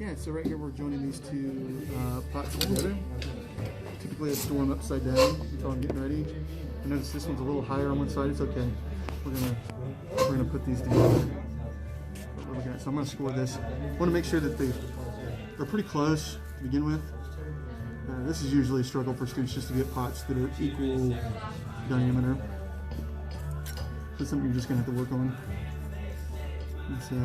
Yeah, so right here we're joining these two pots together. Typically I store them upside down until I'm getting ready. I notice this one's a little higher on one side. It's okay. We're gonna put these together. So I'm gonna score this. I want to make sure that they're pretty close to begin with. This is usually a struggle for students, just to get pots that are equal diameter. That's something you're just gonna have to work on. And so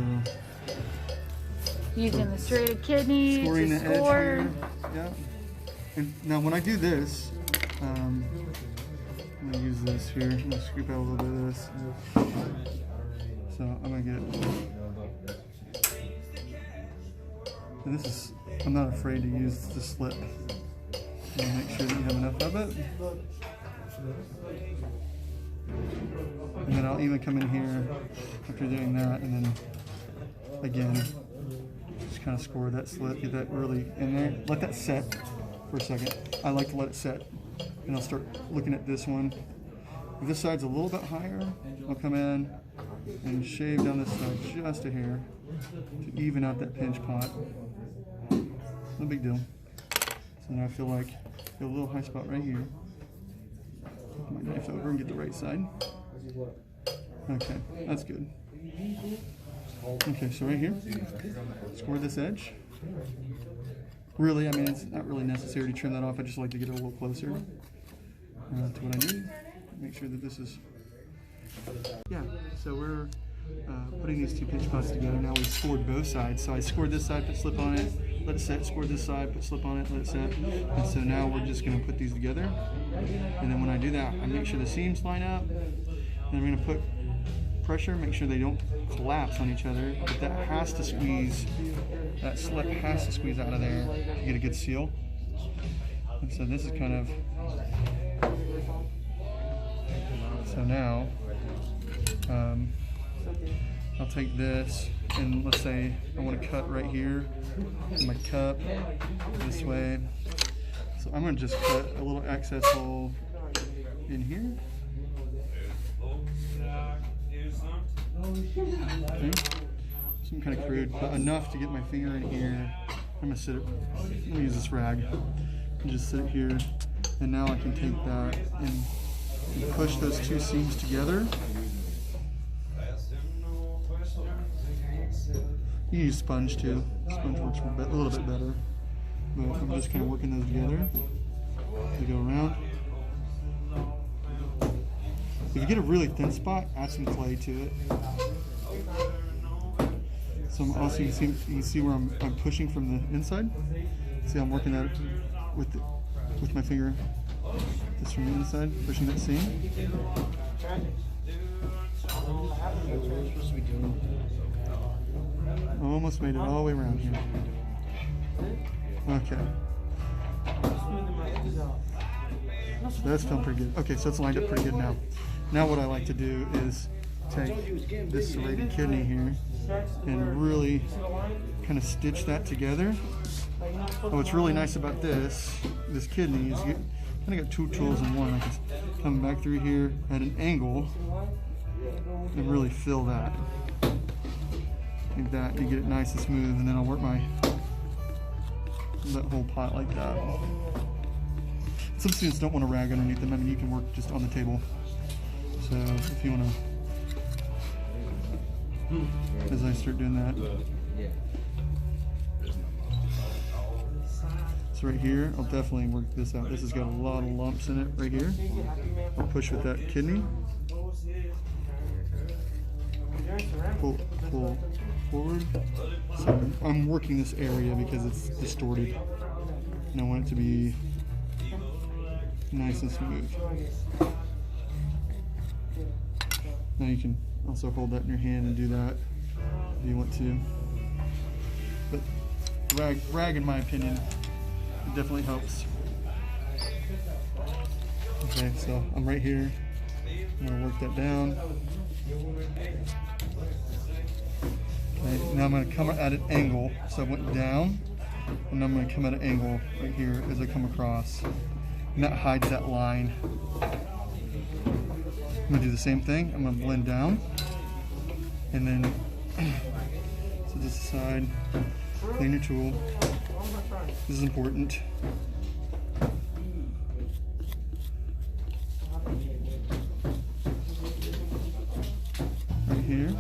using the serrated kidney scoring to the score. edge here. Yeah. And now when I do this, I'm gonna use this here. I'm gonna scoop out a little bit of this. So I'm gonna get. And this is. I'm not afraid to use the slip. And make sure that you have enough of it. And then I'll even come in here after doing that, and then again, just kind of score that slit, get that really in there. Let that set for a second. I like to let it set. And I'll start looking at this one. If this side's a little bit higher, I'll come in and shave down this side just a hair to even out that pinch pot. No big deal. So now I feel like I have a little high spot right here. Put my knife over and get the right side. Okay, that's good. Okay, so right here, score this edge. Really, I mean, it's not really necessary to trim that off. I just like to get it a little closer to what I need. Make sure that this is, yeah, so we're putting these two pinch pots together. Now we've scored both sides. So I scored this side, put slip on it, let it set, scored this side, put slip on it, let it set. And so now we're just gonna put these together. And then when I do that, I make sure the seams line up. And I'm gonna put pressure, make sure they don't collapse on each other. But that has to squeeze, that slip has to squeeze out of there to get a good seal. And so this is kind of, so now, I'll take this and let's say I want to cut right here in my cup this way. So I'm going to just cut a little access hole in here. Okay. Some kind of crude, but enough to get my finger in here. I'm going to use this rag and just sit it here. And now I can take that and push those two seams together. You use sponge too. Sponge works a little bit better. But I'm just kind of working those together. They go around. If you get a really thin spot, add some clay to it. So I'm also, you can see where I'm pushing from the inside. See, I'm working that with my finger, just from the inside, pushing that seam. Almost made it all the way around here. Okay. So that's feeling pretty good. Okay, so it's lined up pretty good now. Now what I like to do is take this serrated kidney here and really kind of stitch that together. What's really nice about this kidney is you kind of got two tools in one. I can come back through here at an angle and really fill that. Like that, you get it nice and smooth, and then I'll work that whole pot like that. Some students don't want to rag underneath them. I mean, you can work just on the table. So if you want to, as I start doing that. So right here, I'll definitely work this out. This has got a lot of lumps in it right here. I'll push with that kidney. Pull forward. So I'm working this area because it's distorted, and I want it to be nice and smooth. Now you can also hold that in your hand and do that if you want to. But rag in my opinion, it definitely helps. Okay, so I'm right here. I'm gonna work that down. Okay, now I'm going to come at an angle. So I went down, and I'm going to come at an angle right here as I come across. And that hides that line. I'm going to do the same thing. I'm going to blend down. And then, so this side, Clean your tool. This is important. Right here.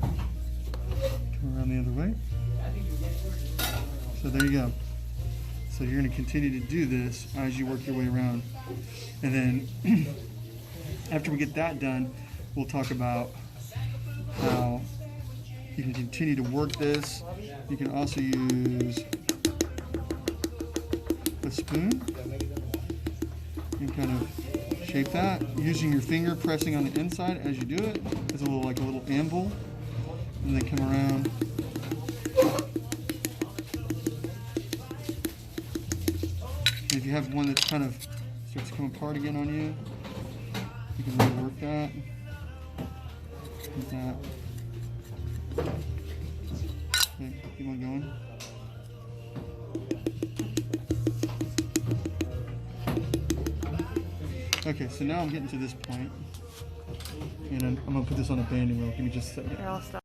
Come around the other way. So there you go. So you're going to continue to do this as you work your way around. And then after we get that done, we'll talk about how you can continue to work this. You can also use a spoon and kind of shape that using your finger pressing on the inside as you do it. It's a little like a little anvil, and then come around. If you have one that kind of starts to come apart again on you, you can really work that. Like that. Okay, keep on going. Okay, so now I'm getting to this point, and I'm gonna put this on a banding wheel. Give me just a second. Here, I'll stop.